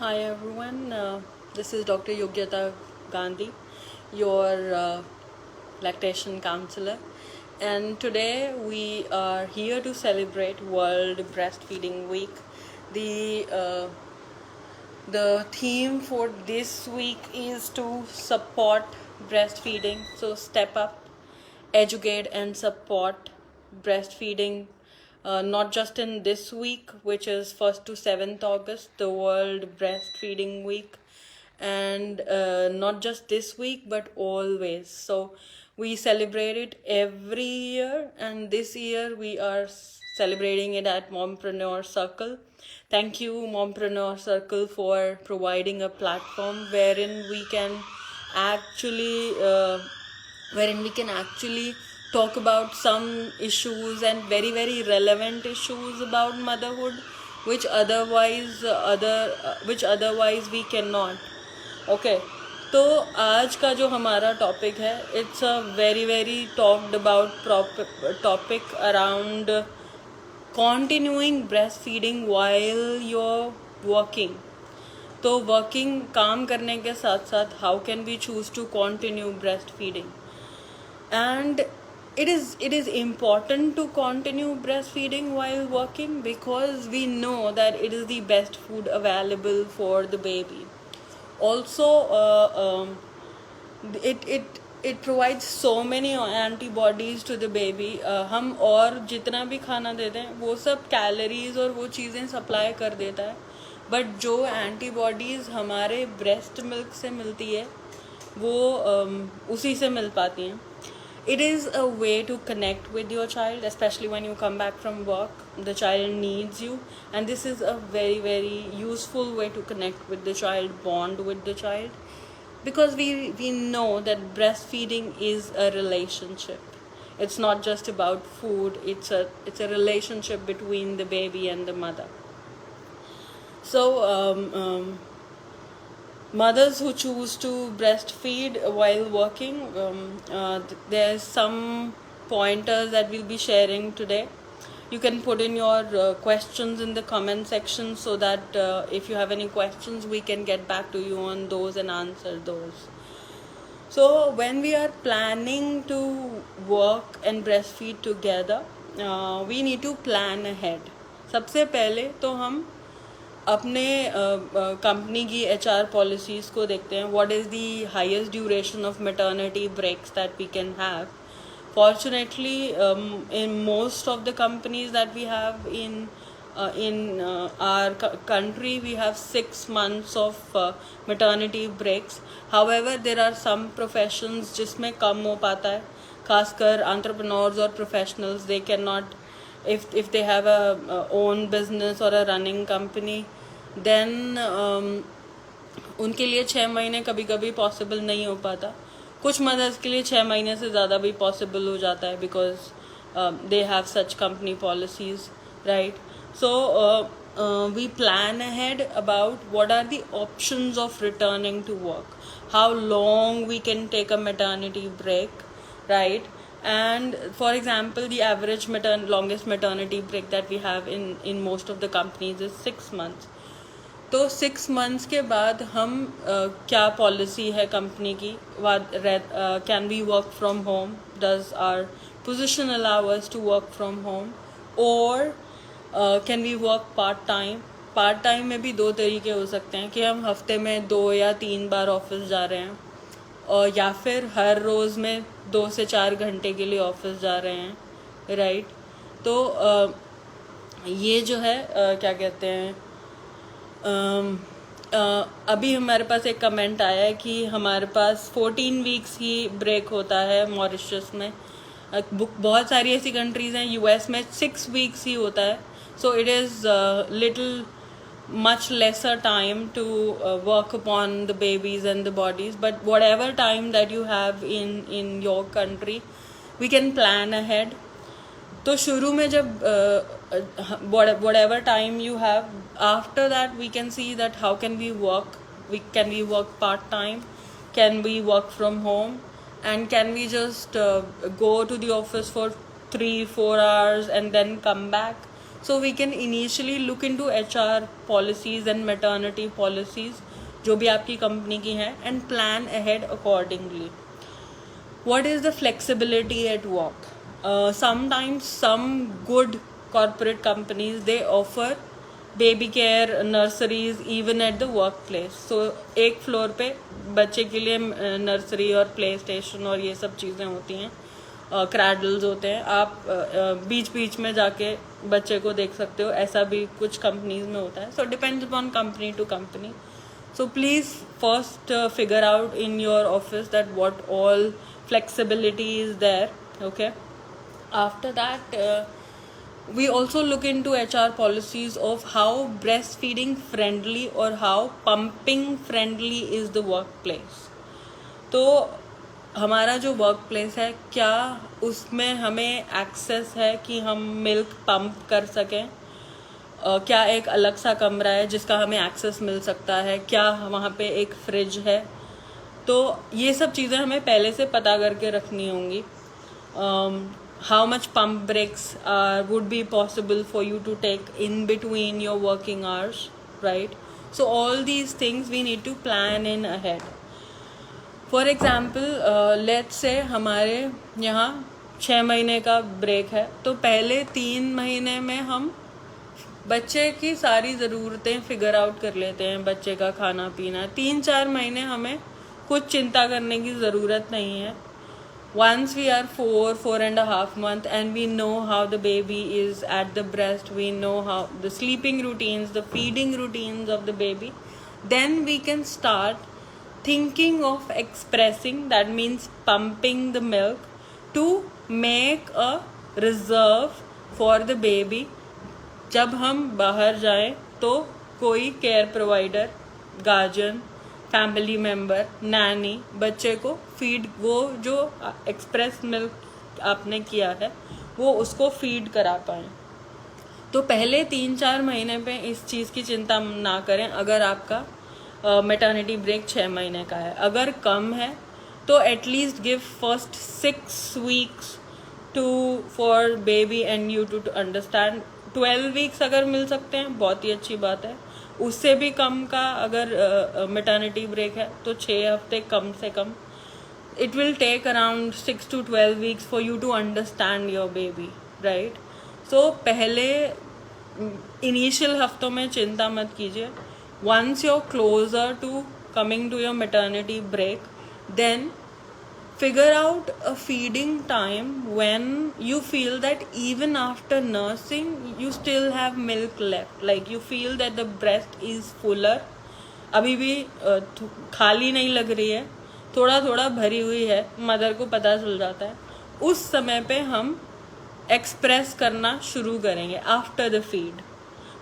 Hi everyone, this is Dr. Yogyata Gandhi, your lactation counselor, and today we are here to celebrate World Breastfeeding Week. The uh, the theme for this week is to support breastfeeding. So step up, educate, and support breastfeeding. Not just in this week, which is 1st to 7th August, the World Breastfeeding Week, and not just this week, but always. So we celebrate it every year, and this year we are celebrating it at Mompreneur Circle. Thank you, Mompreneur Circle, for providing a platform actually uh, wherein we can actually talk about some issues and very relevant issues about motherhood, which otherwise we cannot. Okay तो आज का जो हमारा topic है, it's a very talked about topic around continuing breastfeeding while you're working. तो working काम करने के साथ साथ how can we choose to continue breast feeding, and it is important to continue breastfeeding while working because we know that it is the best food available for the baby. Also, it provides so many antibodies to the baby. हम और जितना भी खाना देते हैं वो सब calories और वो चीज़ें सप्लाई कर देता है, बट जो एंटीबॉडीज़ हमारे ब्रेस्ट मिल्क से मिलती है वो उसी से मिल पाती हैं. It is a way to connect with your child, especially when you come back from work. The child needs you, and this is a very useful way to connect with the child, bond with the child, because we know that breastfeeding is a relationship. It's not just about food. It's a relationship between the baby and the mother. So mothers who choose to breastfeed while working, there's some pointers that we'll be sharing today. You can put in your questions in the comment section so that if you have any questions, we can get back to you on those and answer those. So when we are planning to work and breastfeed together, we need to plan ahead. सबसे पहले तो हम अपने company की HR policies को देखते हैं. What is the highest duration of maternity breaks that we can have. Fortunately, in most of the companies that we have in our country, we have 6 months of maternity breaks. However, there are some professions जिसमें कम हो पाता है, खासकर entrepreneurs और professionals. They cannot, if they have a own business or a running company, then उनके लिए 6 महीने कभी कभी पॉसिबल नहीं हो पाता. कुछ मदर्स के लिए 6 महीने से ज़्यादा भी पॉसिबल हो जाता है because they have such company policies, right. So we plan ahead about what are the options of returning to work, how long we can take a maternity break, right. And for example, the average longest maternity break that we have in most of the companies is 6 months. तो 6 months के बाद हम क्या policy है कंपनी की. Can we work from home, does our position allow us to work from home, और can we work part time. Part time में भी 2 तरीके हो सकते हैं कि हम हफ्ते में 2 या 3 बार ऑफिस जा रहे हैं, और या फिर हर रोज़ में 2 से 4 घंटे के लिए ऑफिस जा रहे हैं, राइट. तो ये जो है क्या कहते हैं, अभी हमारे पास एक कमेंट आया है कि हमारे पास 14 वीक्स ही ब्रेक होता है मॉरिशस में. बहुत सारी ऐसी कंट्रीज़ हैं, US में 6 वीक्स ही होता है. So it is little much lesser time to work upon the babies and the bodies, but whatever time that you have in your country, we can plan ahead. तो शुरू में जब whatever time you have, after that we can see that how can we work. Can we work part time, can we work from home, and can we just go to the office for 3-4 hours and then come back. So we can initially look into HR policies and maternity policies जो भी आपकी company की हैं, and plan ahead accordingly. What is the flexibility at work? Sometimes some good corporate companies, they offer baby care nurseries even at the workplace. So एक floor पे बच्चे के लिए नर्सरी और प्ले स्टेशन और ये सब चीज़ें होती हैं, क्रैडल्स होते हैं, आप बीच बीच में जाके बच्चे को देख सकते हो, ऐसा भी कुछ कंपनीज में होता है. So depends upon company to company. So please first figure out in your office that what all flexibility is there. Okay. After that, we also look into HR policies of how breastfeeding friendly or how pumping friendly is the workplace. तो हमारा जो work place है, क्या उसमें हमें access है कि हम मिल्क पंप कर सकें? क्या एक अलग सा कमरा है जिसका हमें एक्सेस मिल सकता है? क्या वहाँ पे एक फ्रिज है? तो ये सब चीज़ें हमें पहले से पता करके रखनी होंगी. How much pump breaks would be possible for you to take in between your working hours, right? So all these things we need to plan in ahead. For example let's say हमारे यहाँ 6 महीने का break है, तो पहले 3 महीने में हम बच्चे की सारी ज़रूरतें फिगर आउट कर लेते हैं, बच्चे का खाना पीना. 3-4 महीने हमें कुछ चिंता करने की ज़रूरत नहीं है. Once we are 4.5 months and we know how the baby is at the breast, we know how the sleeping routines, the feeding routines of the baby, then we can start thinking of expressing, that means pumping the milk, to make a reserve for the baby. जब हम बाहर जाएं तो कोई care provider, guardian, family member, Naini बच्चे को feed, वो जो एक्सप्रेस मिल्क आपने किया है वो उसको फीड करा पाएँ. तो पहले 3-4 महीने पे इस चीज़ की चिंता ना करें. अगर आपका मैटरनिटी ब्रेक 6 महीने का है, अगर कम है तो at least give first 6 weeks to for baby and you to understand. 12 weeks अगर मिल सकते हैं बहुत ही अच्छी बात है. उससे भी कम का अगर मैटरनिटी ब्रेक है तो 6 हफ्ते कम से कम. It will take around 6 to 12 weeks for you to understand your baby, right? So पहले इनिशियल हफ्तों में चिंता मत कीजिए. Once you are closer to coming to your maternity break, then figure out a feeding time when you feel that even after nursing you still have milk left, like you feel that the breast is fuller, अभी भी खाली नहीं लग रही है, थोड़ा थोड़ा भरी हुई है, मदर को पता चल जाता है. उस समय पे हम एक्सप्रेस करना शुरू करेंगे after the feed.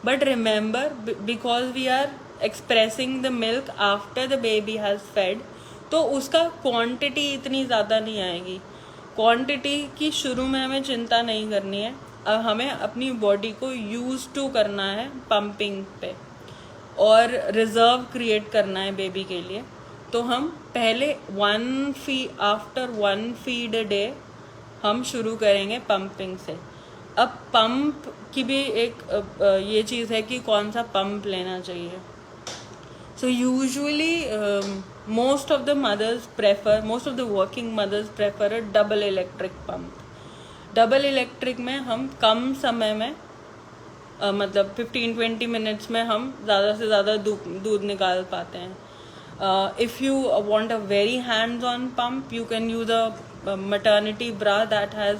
But remember, because we are expressing the milk after the baby has fed, तो उसका क्वांटिटी इतनी ज़्यादा नहीं आएगी. क्वांटिटी की शुरू में हमें चिंता नहीं करनी है. अब हमें अपनी बॉडी को यूज टू करना है पंपिंग पे और रिजर्व क्रिएट करना है बेबी के लिए. तो हम पहले आफ्टर 1 feed a day हम शुरू करेंगे पंपिंग से. अब पंप की भी एक ये चीज़ है कि कौन सा पंप लेना चाहिए. So usually most of the working mothers prefer a double electric pump. Double electric में हम कम समय में मतलब 15-20 minutes में हम ज़्यादा से ज़्यादा दूध निकाल पाते हैं. If you want a very hands-on pump, you can use a maternity bra that has,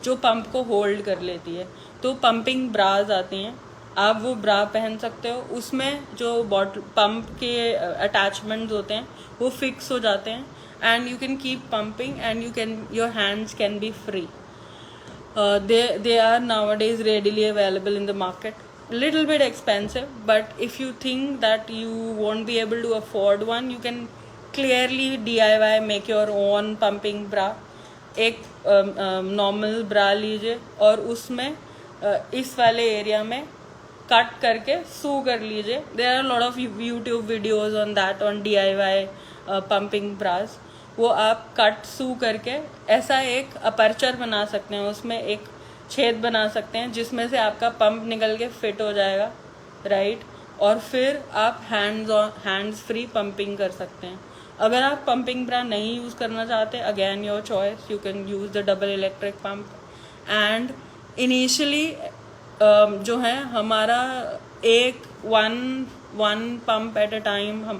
जो पंप को होल्ड कर लेती है. तो पंपिंग ब्राज आती हैं, आप वो ब्रा पहन सकते हो. उसमें जो बॉटल पंप के अटैचमेंट्स होते हैं वो फिक्स हो जाते हैं and you can keep pumping and your hands can be free. They are nowadays readily available in the market. Little bit expensive, but if you think that you won't be able to afford one, you can clearly DIY, make your own pumping bra. एक normal ब्रा लीजिए और उसमें इस वाले area में cut करके सू कर लीजिए. There are lot of YouTube videos on that, on DIY pumping bras. वो आप कट सू करके ऐसा एक अपर्चर बना सकते हैं, उसमें एक छेद बना सकते हैं जिसमें से आपका पंप निकल के फिट हो जाएगा, राइट। और फिर आप हैंड्स फ्री पंपिंग कर सकते हैं। अगर आप पंपिंग ब्रा नहीं यूज़ करना चाहते, again your choice, you can use the double electric pump. And initially जो है हमारा one pump at a time, हम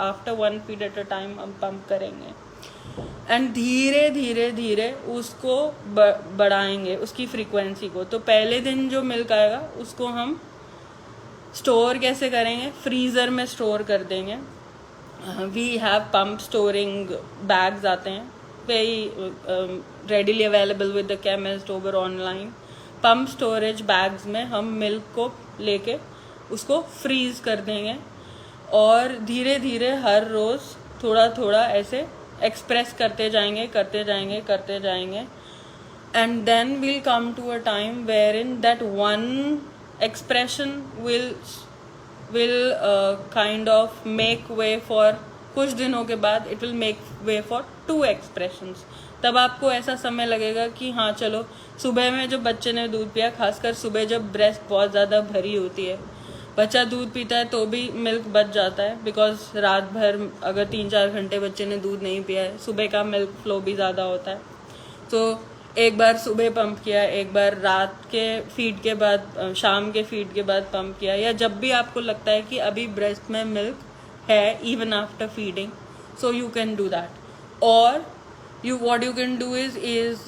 after one feed at a time हम पंप करेंगे एंड धीरे धीरे धीरे उसको बढ़ाएंगे, उसकी फ्रीक्वेंसी को। तो पहले दिन जो मिल्क आएगा उसको हम स्टोर कैसे करेंगे, फ्रीज़र में स्टोर कर देंगे। We have pump storing bags आते हैं, very readily available with the chemist over online. Pump storage bags में हम मिल्क को लेके उसको फ्रीज कर देंगे और धीरे धीरे हर रोज़ थोड़ा थोड़ा ऐसे एक्सप्रेस करते जाएंगे and then we'll come to a time wherein that one expression will kind of make way for, कुछ दिनों के बाद it will make way for 2 expressions। तब आपको ऐसा समय लगेगा कि हाँ चलो, सुबह में जब बच्चे ने दूध पिया, खासकर सुबह जब ब्रेस्ट बहुत ज़्यादा भरी होती है, बच्चा दूध पीता है तो भी मिल्क बच जाता है, बिकॉज रात भर अगर 3-4 घंटे बच्चे ने दूध नहीं पिया है, सुबह का मिल्क फ्लो भी ज़्यादा होता है। तो एक बार सुबह पंप किया, एक बार रात के फीड के बाद, शाम के फीड के बाद पंप किया, या जब भी आपको लगता है कि अभी ब्रेस्ट में मिल्क है even after feeding, so you can do that. और what you can do is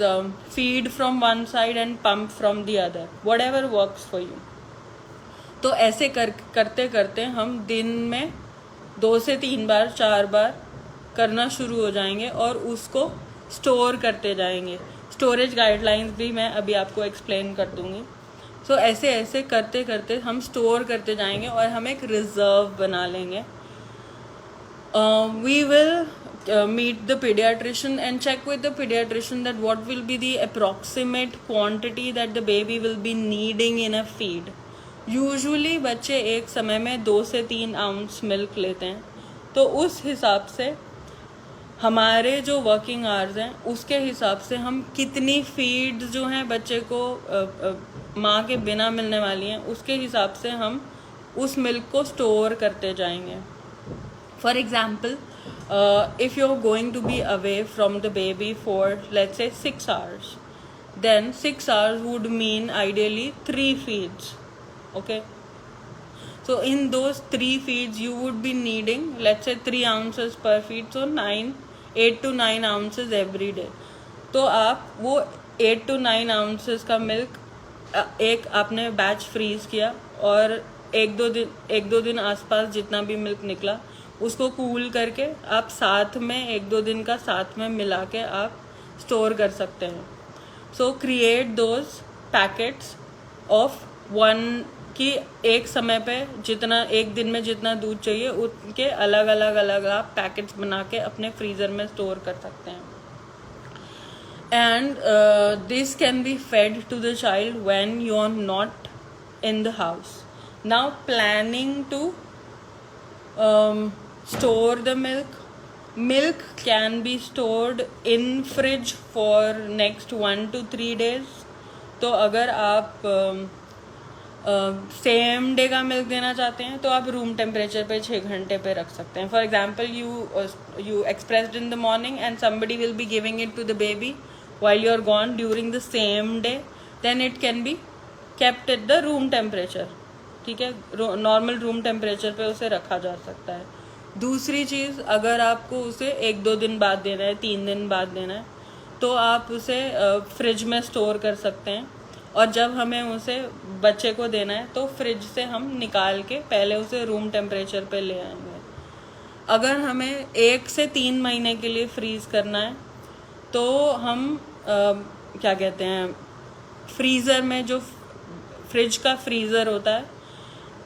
feed from one side and pump from the other, whatever works for you। तो ऐसे करते करते हम दिन में 2 से 3 बार 4 बार करना शुरू हो जाएंगे और उसको स्टोर करते जाएंगे। स्टोरेज गाइडलाइंस भी मैं अभी आपको एक्सप्लेन कर दूंगी। सो ऐसे ऐसे करते करते हम स्टोर करते जाएंगे और हम एक रिजर्व बना लेंगे। We will meet the pediatrician and check with the pediatrician that what will be the approximate quantity that the baby will be needing in a feed। Usually बच्चे एक समय में 2 से 3 आउंस मिल्क लेते हैं, तो उस हिसाब से हमारे जो वर्किंग आवर्स हैं उसके हिसाब से हम कितनी फीड जो हैं बच्चे को माँ के बिना मिलने वाली हैं, उसके हिसाब से हम उस मिल्क को स्टोर करते जाएंगे। For example, if you're going to be away from the baby for let's say 6 hours, then 6 hours would mean ideally 3 feeds, okay? So in those 3 feeds you would be needing let's say 3 ounces per feed, so 8 to 9 ounces every day। तो आप वो 8 to 9 ounces का milk एक आपने batch freeze किया और एक दो दिन आसपास जितना भी मिल्क निकला उसको कूल करके आप साथ में 1-2 दिन का साथ में मिला के आप स्टोर कर सकते हैं। सो क्रिएट दोज पैकेट्स ऑफ 1 कि एक समय पे जितना, एक दिन में जितना दूध चाहिए उनके अलग अलग आप पैकेट्स बना के अपने फ्रीज़र में स्टोर कर सकते हैं। And this can be fed to the child when you are not in the house। Now planning to store the milk can be stored in fridge for next 1 to 3 days। तो अगर आप same day का milk देना चाहते हैं तो आप room temperature पे 6 घंटे पे रख सकते हैं। For example, you expressed in the morning and somebody will be giving it to the baby while you are gone during the same day, then it can be kept at the room temperature। ठीक है, normal room temperature पे उसे रखा जा सकता है। दूसरी चीज़, अगर आपको उसे 1-2 दिन बाद देना है, 3 दिन बाद देना है, तो आप उसे फ्रिज में स्टोर कर सकते हैं और जब हमें उसे बच्चे को देना है तो फ्रिज से हम निकाल के पहले उसे रूम टेम्परेचर पे ले आएंगे। अगर हमें 1 से 3 महीने के लिए फ्रीज़ करना है तो हम क्या कहते हैं, फ्रीज़र में जो फ्रिज का फ्रीज़र होता है,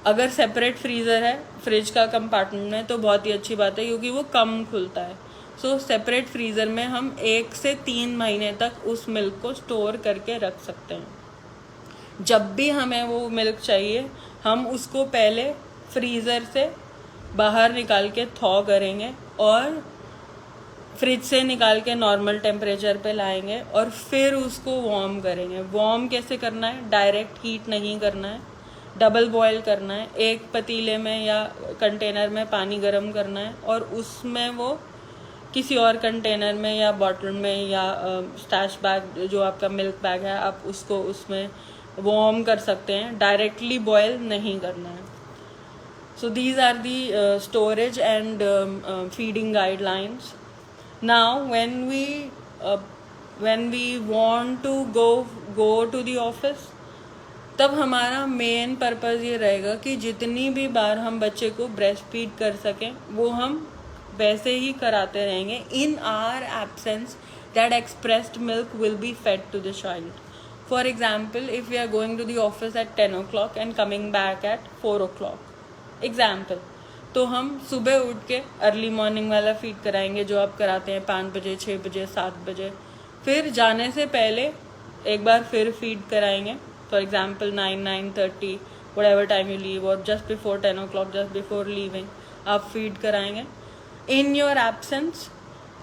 अगर सेपरेट फ्रीज़र है फ्रिज का कंपार्टमेंट में तो बहुत ही अच्छी बात है क्योंकि वो कम खुलता है। सो सेपरेट फ्रीज़र में हम 1 से 3 महीने तक उस मिल्क को स्टोर करके रख सकते हैं। जब भी हमें वो मिल्क चाहिए हम उसको पहले फ्रीज़र से बाहर निकाल के थॉ करेंगे और फ्रिज से निकाल के नॉर्मल टेम्परेचर पे लाएंगे और फिर उसको वार्म करेंगे। वार्म कैसे करना है? डायरेक्ट हीट नहीं करना है, डबल बॉयल करना है। एक पतीले में या कंटेनर में पानी गर्म करना है और उसमें वो किसी और कंटेनर में या बॉटल में या स्टैश बैग जो आपका मिल्क बैग है, आप उसको उसमें वार्म कर सकते हैं। डायरेक्टली बॉयल नहीं करना है। So these are the storage and feeding guidelines. Now when we want to go to the office, तब हमारा मेन पर्पज़ ये रहेगा कि जितनी भी बार हम बच्चे को ब्रेस्ट फीड कर सकें वो हम वैसे ही कराते रहेंगे. In our absence that expressed milk will be fed to the child. For example, if we are going to the office at 10 o'clock and coming back at 4 o'clock, example, तो हम सुबह उठ के अर्ली मॉर्निंग वाला feed कराएंगे जो आप कराते हैं 5 बजे, 6 बजे, 7 बजे. फिर जाने से पहले एक बार फिर फीड कराएंगे. For example 9-9:30, whatever time you leave, और just before 10 o'clock, just before leaving आप फीड कराएंगे. In your absence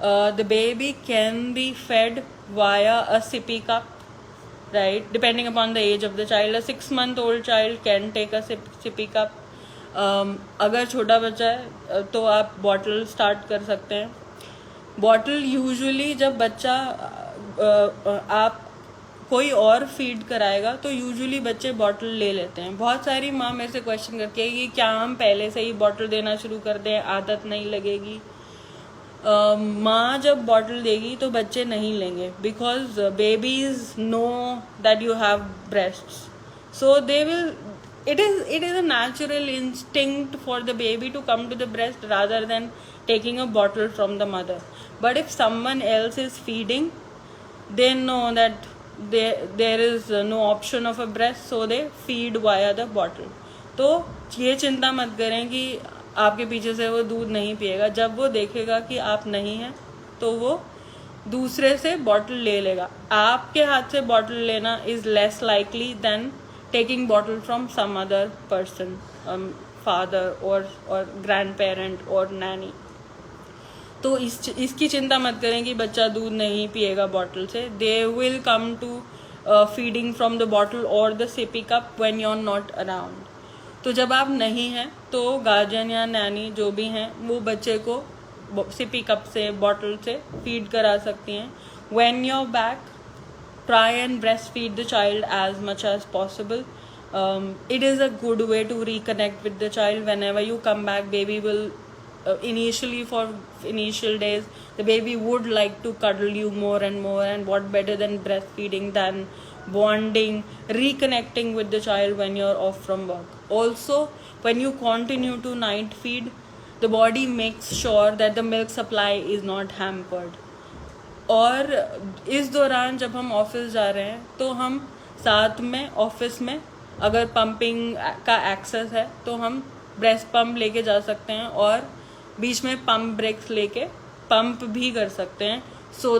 the baby can be fed via a sippy cup, right, depending upon the age of the child. A 6-month-old child can take a sippy cup. अगर छोटा बच्चा है तो आप bottle start कर सकते हैं. बॉटल यूजुअली जब बच्चा आप कोई और फीड कराएगा तो यूजुअली बच्चे बॉटल ले लेते हैं. बहुत सारी माँ मेरे से क्वेश्चन करती है कि क्या हम पहले से ही बॉटल देना शुरू कर दें, आदत नहीं लगेगी. माँ जब बॉटल देगी तो बच्चे नहीं लेंगे, because babies know that you have breasts, so they will, it is a natural instinct for the baby to come to the breast rather than taking a bottle from the mother. But if someone else is feeding, they know that there is no option of a breast, so they feed via the bottle. तो ये चिंता मत करें कि आपके पीछे से वो दूध नहीं पिएगा. जब वो देखेगा कि आप नहीं हैं तो वो दूसरे से बॉटल ले लेगा. आपके हाथ से बॉटल लेना is less likely than taking bottle from some other person, father or grandparent or nanny. तो इसकी चिंता मत करें कि बच्चा दूध नहीं पिएगा बॉटल से. They will come to feeding from the bottle or the sippy cup when you're not around. तो जब आप नहीं हैं तो गार्जियन या नैनी जो भी हैं वो बच्चे को सिपी कप से, बॉटल से फीड करा सकती हैं. When you're back, try and breastfeed the child as much as possible. It is a good way to reconnect with the child. Whenever you come back, baby will initially, for initial days, the baby would like to cuddle you more and more, and what better than breastfeeding than bonding, reconnecting with the child when you're off from work. Also, when you continue to night feed, the body makes sure that the milk supply is not hampered. और इस दौरान जब हम office जा रहे हैं तो हम साथ में ऑफिस में अगर पंपिंग का एक्सेस है तो हम ब्रेस्ट पंप लेके जा सकते हैं और बीच में पंप ब्रेक्स लेके पंप भी कर सकते हैं. सो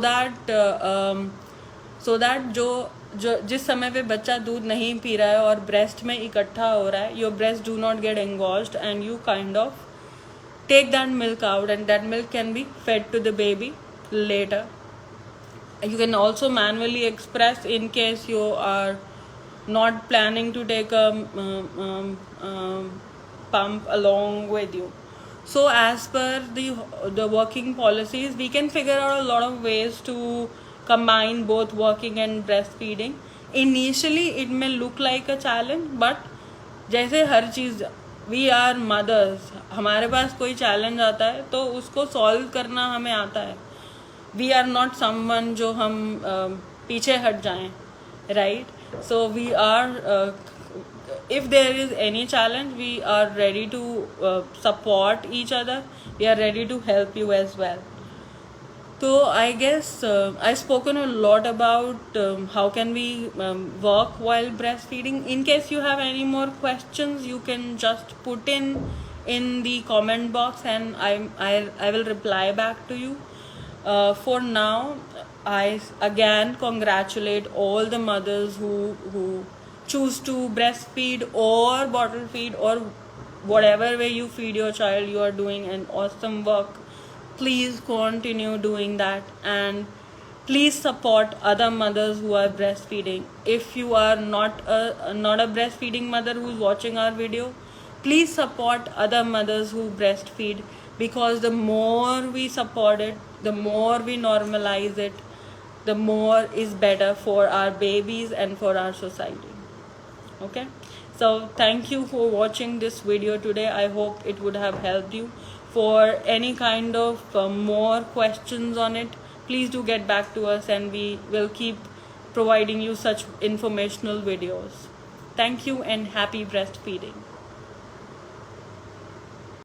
दैट जो जिस समय पे बच्चा दूध नहीं पी रहा है और ब्रेस्ट में इकट्ठा हो रहा है, your breast do not get engorged and you kind of take that milk out and that milk can be fed to the baby later. You can also manually express in case you are not planning to take a pump along with you. So as per the working policies, we can figure out a lot of ways to combine both working and breastfeeding. Initially it may look like a challenge, but जैसे हर चीज़, we are mothers, हमारे पास कोई challenge आता है तो उसको solve करना हमें आता है. We are not someone जो हम पीछे हट जाएं, right? So we are, if there is any challenge, we are ready to support each other. We are ready to help you as well. So I guess I've spoken a lot about how can we work while breastfeeding. In case you have any more questions, you can just put in the comment box and I will reply back to you. For now, I again congratulate all the mothers who choose to breastfeed or bottle feed or whatever way you feed your child. You are doing an awesome work. please continue doing that, and please support other mothers who are breastfeeding. If you are not a breastfeeding mother who's watching our video, please support other mothers who breastfeed, because the more we support it, the more we normalize it, the more is better for our babies and for our society. Okay, so thank you for watching this video today. I hope it would have helped you. For any kind of more questions on it, please do get back to us, and we will keep providing you such informational videos. Thank you and happy breastfeeding.